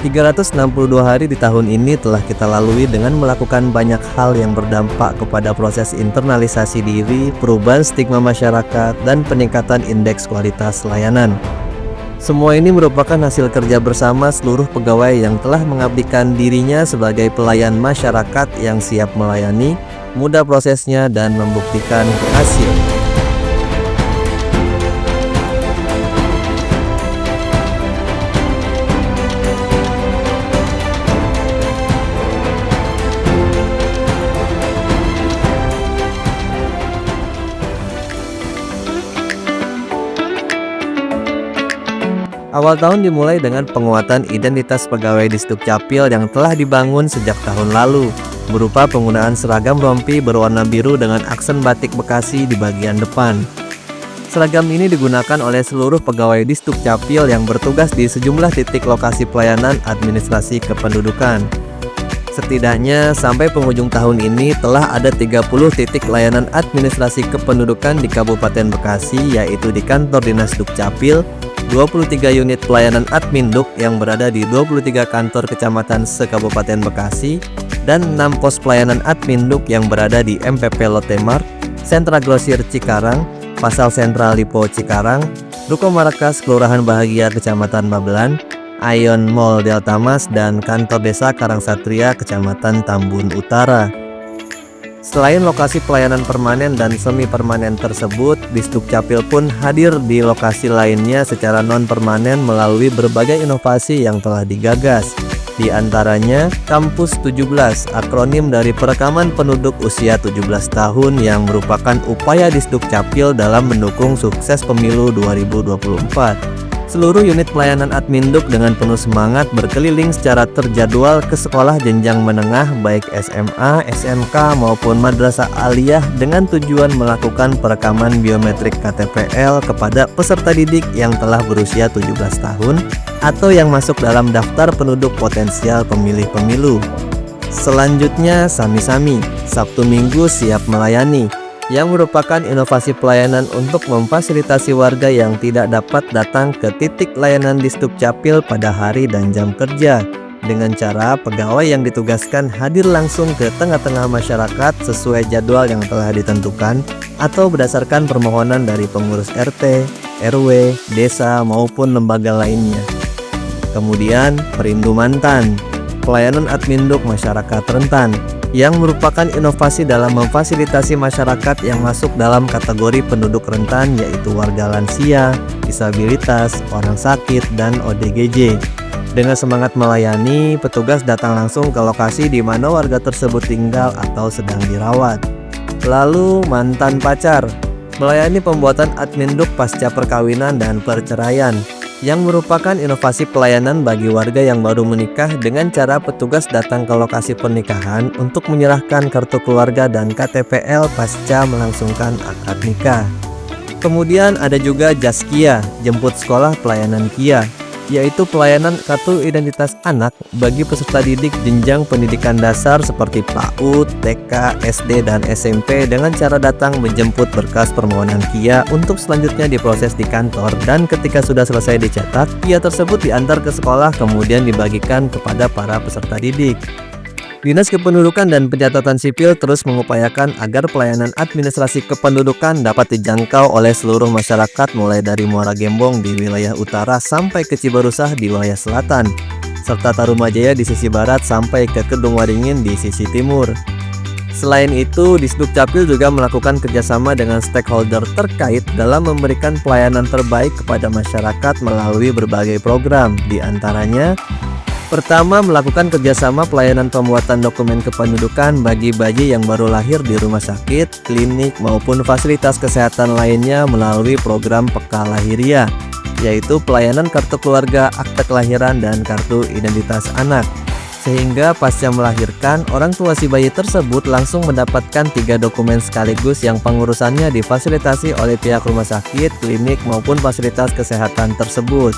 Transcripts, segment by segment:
362 hari di tahun ini telah kita lalui dengan melakukan banyak hal yang berdampak kepada proses internalisasi diri, perubahan stigma masyarakat, dan peningkatan indeks kualitas layanan. Semua ini merupakan hasil kerja bersama seluruh pegawai yang telah mengabdikan dirinya sebagai pelayan masyarakat yang siap melayani, mudah prosesnya, dan membuktikan hasil. Awal tahun dimulai dengan penguatan identitas pegawai di Sdukcapil yang telah dibangun sejak tahun lalu, berupa penggunaan seragam rompi berwarna biru dengan aksen batik Bekasi di bagian depan. Seragam ini digunakan oleh seluruh pegawai di Sdukcapil yang bertugas di sejumlah titik lokasi pelayanan administrasi kependudukan. Setidaknya sampai penghujung tahun ini telah ada 30 titik layanan administrasi kependudukan di Kabupaten Bekasi, yaitu di kantor Dinas Dukcapil, 23 unit pelayanan Adminduk yang berada di 23 kantor kecamatan se-Kabupaten Bekasi, dan 6 pos pelayanan Adminduk yang berada di MPP Lotte Mart, Sentra Grosir Cikarang, Pasar Sentral Lipo Cikarang, Ruko Markas Kelurahan Bahagia Kecamatan Babelan, Ion Mall Delta Mas, dan kantor desa Karangsatria Kecamatan Tambun Utara. Selain lokasi pelayanan permanen dan semi permanen tersebut, Disdukcapil pun hadir di lokasi lainnya secara non-permanen melalui berbagai inovasi yang telah digagas. Di antaranya, Kampus 17, akronim dari perekaman penduduk usia 17 tahun yang merupakan upaya Disdukcapil dalam mendukung sukses pemilu 2024. Seluruh unit pelayanan Adminduk dengan penuh semangat berkeliling secara terjadwal ke sekolah jenjang menengah baik SMA, SMK maupun madrasah aliyah dengan tujuan melakukan perekaman biometrik KTPL kepada peserta didik yang telah berusia 17 tahun atau yang masuk dalam daftar penduduk potensial pemilih pemilu. Selanjutnya, Sami-Sami, Sabtu Minggu siap melayani, yang merupakan inovasi pelayanan untuk memfasilitasi warga yang tidak dapat datang ke titik layanan di Sdukcapil pada hari dan jam kerja, dengan cara pegawai yang ditugaskan hadir langsung ke tengah-tengah masyarakat sesuai jadwal yang telah ditentukan atau berdasarkan permohonan dari pengurus RT, RW, desa maupun lembaga lainnya. Kemudian, Perindu Mantan, pelayanan Adminduk masyarakat rentan, yang merupakan inovasi dalam memfasilitasi masyarakat yang masuk dalam kategori penduduk rentan, yaitu warga lansia, disabilitas, orang sakit, dan ODGJ. Dengan semangat melayani, petugas datang langsung ke lokasi di mana warga tersebut tinggal atau sedang dirawat. Lalu, Mantan Pacar, melayani pembuatan Adminduk pasca perkawinan dan perceraian, yang merupakan inovasi pelayanan bagi warga yang baru menikah dengan cara petugas datang ke lokasi pernikahan untuk menyerahkan kartu keluarga dan KTPL pasca melangsungkan akad nikah. Kemudian ada juga Jaskia, jemput sekolah pelayanan Kia, yaitu pelayanan kartu identitas anak bagi peserta didik jenjang pendidikan dasar seperti PAUD, TK, SD, dan SMP dengan cara datang menjemput berkas permohonan Kia untuk selanjutnya diproses di kantor, dan ketika sudah selesai dicetak, Kia tersebut diantar ke sekolah kemudian dibagikan kepada para peserta didik. Dinas Kependudukan dan Pencatatan Sipil terus mengupayakan agar pelayanan administrasi kependudukan dapat dijangkau oleh seluruh masyarakat mulai dari Muara Gembong di wilayah utara sampai ke Cibarusah di wilayah selatan, serta Tarumajaya di sisi barat sampai ke Kedung Waringin di sisi timur. Selain itu, Disdukcapil juga melakukan kerjasama dengan stakeholder terkait dalam memberikan pelayanan terbaik kepada masyarakat melalui berbagai program, di antaranya pertama, melakukan kerjasama pelayanan pembuatan dokumen kependudukan bagi bayi yang baru lahir di rumah sakit, klinik, maupun fasilitas kesehatan lainnya melalui program Peka Lahiria, yaitu pelayanan kartu keluarga, akte kelahiran, dan kartu identitas anak. Sehingga pasca melahirkan, orang tua si bayi tersebut langsung mendapatkan 3 dokumen sekaligus yang pengurusannya difasilitasi oleh pihak rumah sakit, klinik, maupun fasilitas kesehatan tersebut.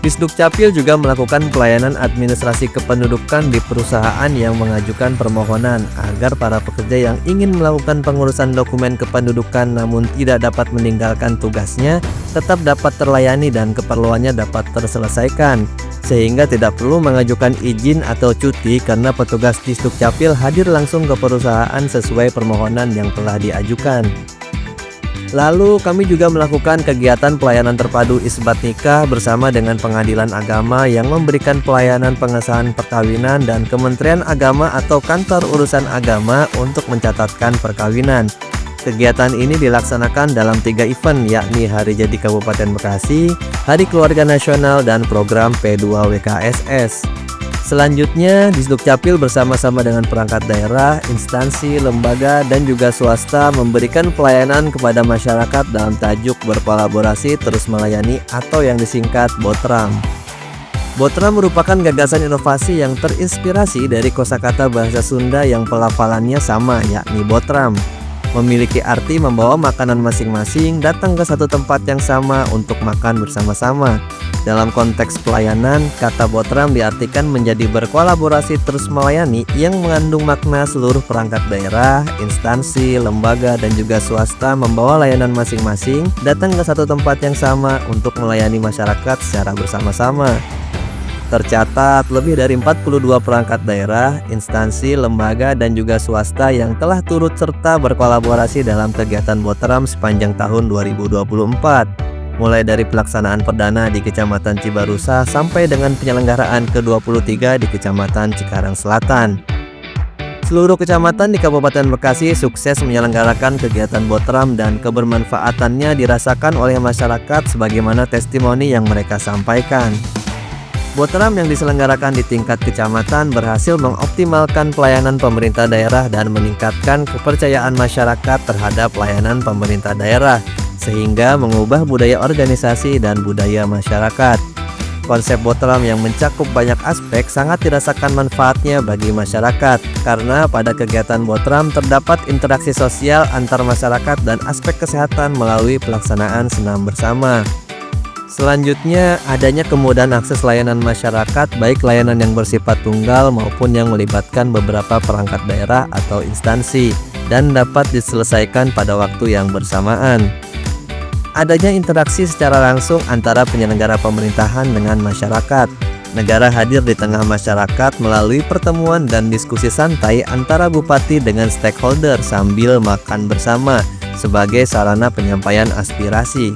Disdukcapil juga melakukan pelayanan administrasi kependudukan di perusahaan yang mengajukan permohonan agar para pekerja yang ingin melakukan pengurusan dokumen kependudukan namun tidak dapat meninggalkan tugasnya tetap dapat terlayani dan keperluannya dapat terselesaikan. sehingga tidak perlu mengajukan izin atau cuti karena petugas Disdukcapil hadir langsung ke perusahaan sesuai permohonan yang telah diajukan. Lalu kami juga melakukan kegiatan pelayanan terpadu isbat nikah bersama dengan Pengadilan Agama yang memberikan pelayanan pengesahan perkawinan dan Kementerian Agama atau Kantor Urusan Agama untuk mencatatkan perkawinan. Kegiatan ini dilaksanakan dalam 3 event, yakni Hari Jadi Kabupaten Bekasi, Hari Keluarga Nasional, dan program P2WKSS. Selanjutnya, Disdukcapil bersama-sama dengan perangkat daerah, instansi, lembaga, dan juga swasta memberikan pelayanan kepada masyarakat dalam tajuk berkolaborasi terus melayani atau yang disingkat BOTRAM. BOTRAM merupakan gagasan inovasi yang terinspirasi dari kosakata bahasa Sunda yang pelafalannya sama, yakni Botram. Memiliki arti membawa makanan masing-masing datang ke satu tempat yang sama untuk makan bersama-sama. Dalam konteks pelayanan, kata Botram diartikan menjadi berkolaborasi terus melayani yang mengandung makna seluruh perangkat daerah, instansi, lembaga, dan juga swasta membawa layanan masing-masing datang ke satu tempat yang sama untuk melayani masyarakat secara bersama-sama. Tercatat lebih dari 42 perangkat daerah, instansi, lembaga, dan juga swasta yang telah turut serta berkolaborasi dalam kegiatan Botram sepanjang tahun 2024. Mulai dari pelaksanaan perdana di Kecamatan Cibarusa sampai dengan penyelenggaraan ke-23 di Kecamatan Cikarang Selatan. Seluruh kecamatan di Kabupaten Bekasi sukses menyelenggarakan kegiatan Botram dan kebermanfaatannya dirasakan oleh masyarakat sebagaimana testimoni yang mereka sampaikan. Botram yang diselenggarakan di tingkat kecamatan berhasil mengoptimalkan pelayanan pemerintah daerah dan meningkatkan kepercayaan masyarakat terhadap pelayanan pemerintah daerah, sehingga mengubah budaya organisasi dan budaya masyarakat. Konsep Botram yang mencakup banyak aspek sangat dirasakan manfaatnya bagi masyarakat, karena pada kegiatan Botram terdapat interaksi sosial antar masyarakat dan aspek kesehatan melalui pelaksanaan senam bersama. Selanjutnya, adanya kemudahan akses layanan masyarakat, baik layanan yang bersifat tunggal maupun yang melibatkan beberapa perangkat daerah atau instansi, dan dapat diselesaikan pada waktu yang bersamaan. Adanya interaksi secara langsung antara penyelenggara pemerintahan dengan masyarakat. Negara hadir di tengah masyarakat melalui pertemuan dan diskusi santai antara bupati dengan stakeholder sambil makan bersama sebagai sarana penyampaian aspirasi.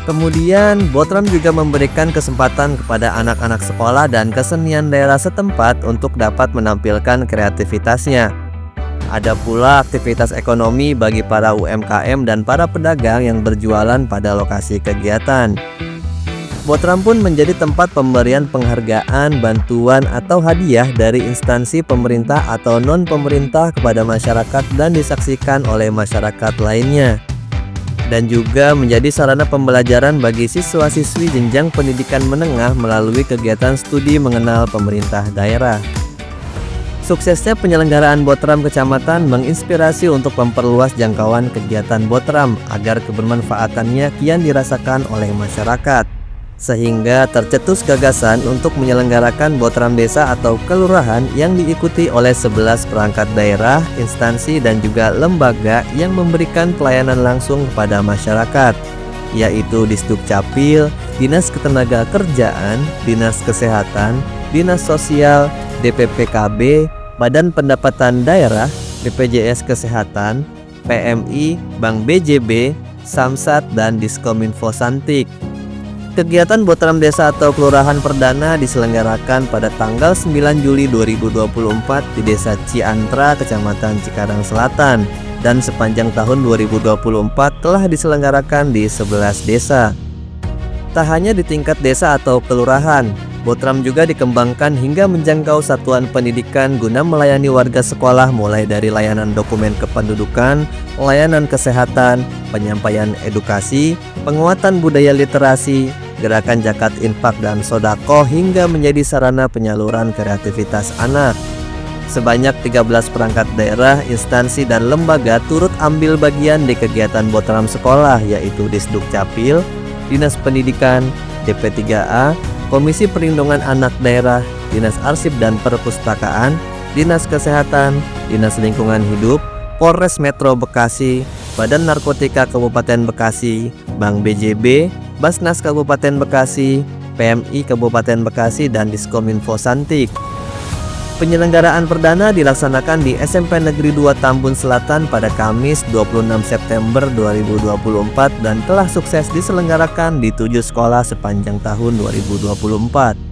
Kemudian, Botram juga memberikan kesempatan kepada anak-anak sekolah dan kesenian daerah setempat untuk dapat menampilkan kreativitasnya. Ada pula aktivitas ekonomi bagi para UMKM dan para pedagang yang berjualan pada lokasi kegiatan. Botram pun menjadi tempat pemberian penghargaan, bantuan, atau hadiah dari instansi pemerintah atau non-pemerintah kepada masyarakat dan disaksikan oleh masyarakat lainnya. Dan juga menjadi sarana pembelajaran bagi siswa-siswi jenjang pendidikan menengah melalui kegiatan studi mengenal pemerintah daerah. Suksesnya penyelenggaraan Botram Kecamatan menginspirasi untuk memperluas jangkauan kegiatan Botram agar kebermanfaatannya kian dirasakan oleh masyarakat. Sehingga tercetus gagasan untuk menyelenggarakan Botram Desa atau Kelurahan yang diikuti oleh 11 perangkat daerah, instansi, dan juga lembaga yang memberikan pelayanan langsung kepada masyarakat, yaitu Disdukcapil, Dinas Ketenagakerjaan, Dinas Kesehatan, Dinas Sosial, DPPKB, Badan Pendapatan Daerah, BPJS Kesehatan, PMI, Bank BJB, Samsat, dan Diskominfo Santik. Kegiatan Botram Desa atau Kelurahan Perdana diselenggarakan pada tanggal 9 Juli 2024 di Desa Ciantra, Kecamatan Cikarang Selatan, dan sepanjang tahun 2024 telah diselenggarakan di 11 desa. Tak hanya di tingkat desa atau kelurahan, Botram juga dikembangkan hingga menjangkau satuan pendidikan guna melayani warga sekolah mulai dari layanan dokumen kependudukan, layanan kesehatan, penyampaian edukasi, penguatan budaya literasi, gerakan zakat infak dan sodako hingga menjadi sarana penyaluran kreativitas anak. Sebanyak 13 perangkat daerah, instansi, dan lembaga turut ambil bagian di kegiatan Botram sekolah, yaitu Disdukcapil, Dinas Pendidikan, DP3A, Komisi Perlindungan Anak Daerah, Dinas Arsip dan Perpustakaan, Dinas Kesehatan, Dinas Lingkungan Hidup, Polres Metro Bekasi, Badan Narkotika Kabupaten Bekasi, Bank BJB, Basnas Kabupaten Bekasi, PMI Kabupaten Bekasi, dan Diskominfo Santik. Penyelenggaraan perdana dilaksanakan di SMP Negeri 2 Tambun Selatan pada Kamis 26 September 2024 dan telah sukses diselenggarakan di 7 sekolah sepanjang tahun 2024.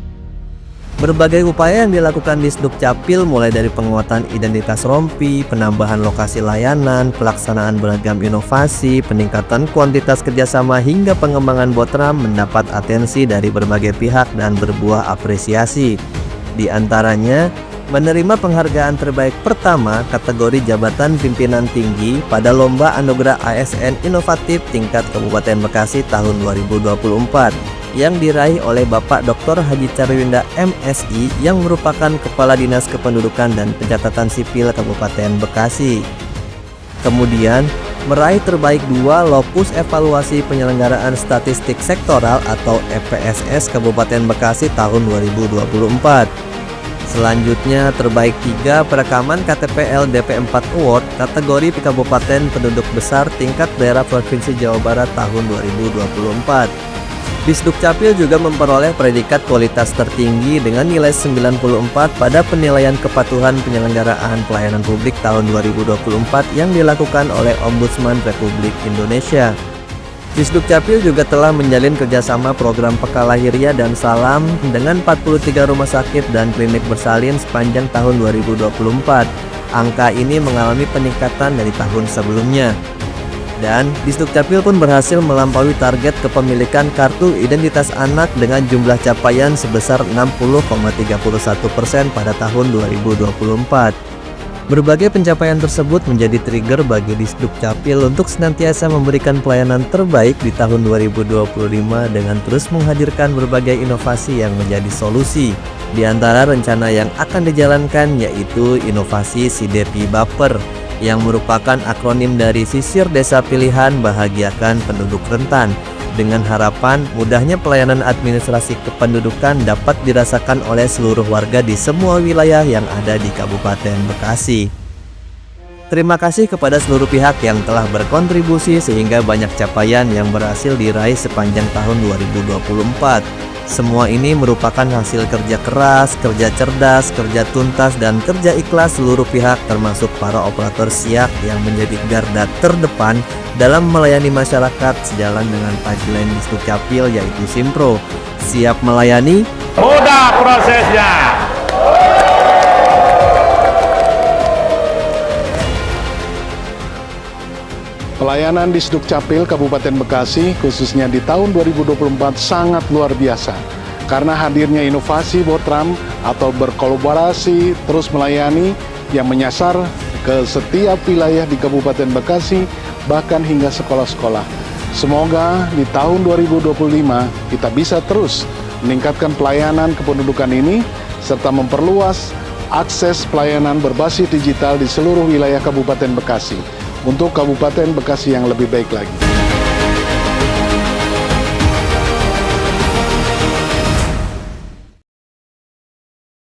Berbagai upaya yang dilakukan di Sdukcapil mulai dari penguatan identitas Rompi, penambahan lokasi layanan, pelaksanaan beragam inovasi, peningkatan kuantitas kerjasama hingga pengembangan Botram mendapat atensi dari berbagai pihak dan berbuah apresiasi. Di antaranya, menerima penghargaan terbaik pertama kategori jabatan pimpinan tinggi pada Lomba Anugerah ASN Inovatif tingkat Kabupaten Bekasi tahun 2024 yang diraih oleh Bapak Dr. Haji Carwinda MSI yang merupakan Kepala Dinas Kependudukan dan Pencatatan Sipil Kabupaten Bekasi. Kemudian, meraih terbaik 2 Lokus Evaluasi Penyelenggaraan Statistik Sektoral atau EPSS Kabupaten Bekasi tahun 2024. Selanjutnya, terbaik 3 perekaman KTP LDP 4 Award kategori Kabupaten Penduduk Besar tingkat daerah Provinsi Jawa Barat tahun 2024. Disdukcapil juga memperoleh predikat kualitas tertinggi dengan nilai 94 pada penilaian kepatuhan penyelenggaraan pelayanan publik tahun 2024 yang dilakukan oleh Ombudsman Republik Indonesia. Disdukcapil juga telah menjalin kerjasama program Pekalahirya dan Salam dengan 43 rumah sakit dan klinik bersalin sepanjang tahun 2024. Angka ini mengalami peningkatan dari tahun sebelumnya. Dan Disdukcapil pun berhasil melampaui target kepemilikan kartu identitas anak dengan jumlah capaian sebesar 60,31% pada tahun 2024. Berbagai pencapaian tersebut menjadi trigger bagi Disdukcapil untuk senantiasa memberikan pelayanan terbaik di tahun 2025 dengan terus menghadirkan berbagai inovasi yang menjadi solusi. Di antara rencana yang akan dijalankan yaitu inovasi Sidepi Baper, yang merupakan akronim dari Sisir Desa Pilihan Bahagiakan Penduduk Rentan, dengan harapan mudahnya pelayanan administrasi kependudukan dapat dirasakan oleh seluruh warga di semua wilayah yang ada di Kabupaten Bekasi. Terima kasih kepada seluruh pihak yang telah berkontribusi sehingga banyak capaian yang berhasil diraih sepanjang tahun 2024. Semua ini merupakan hasil kerja keras, kerja cerdas, kerja tuntas, dan kerja ikhlas seluruh pihak termasuk para operator siak yang menjadi garda terdepan dalam melayani masyarakat sejalan dengan tagline Disdukcapil yaitu Simpro, siap melayani, mudah prosesnya. Pelayanan di Sdukcapil Kabupaten Bekasi khususnya di tahun 2024 sangat luar biasa karena hadirnya inovasi Botram atau berkolaborasi terus melayani yang menyasar ke setiap wilayah di Kabupaten Bekasi bahkan hingga sekolah-sekolah. Semoga di tahun 2025 kita bisa terus meningkatkan pelayanan kependudukan ini serta memperluas akses pelayanan berbasis digital di seluruh wilayah Kabupaten Bekasi untuk Kabupaten Bekasi yang lebih baik lagi.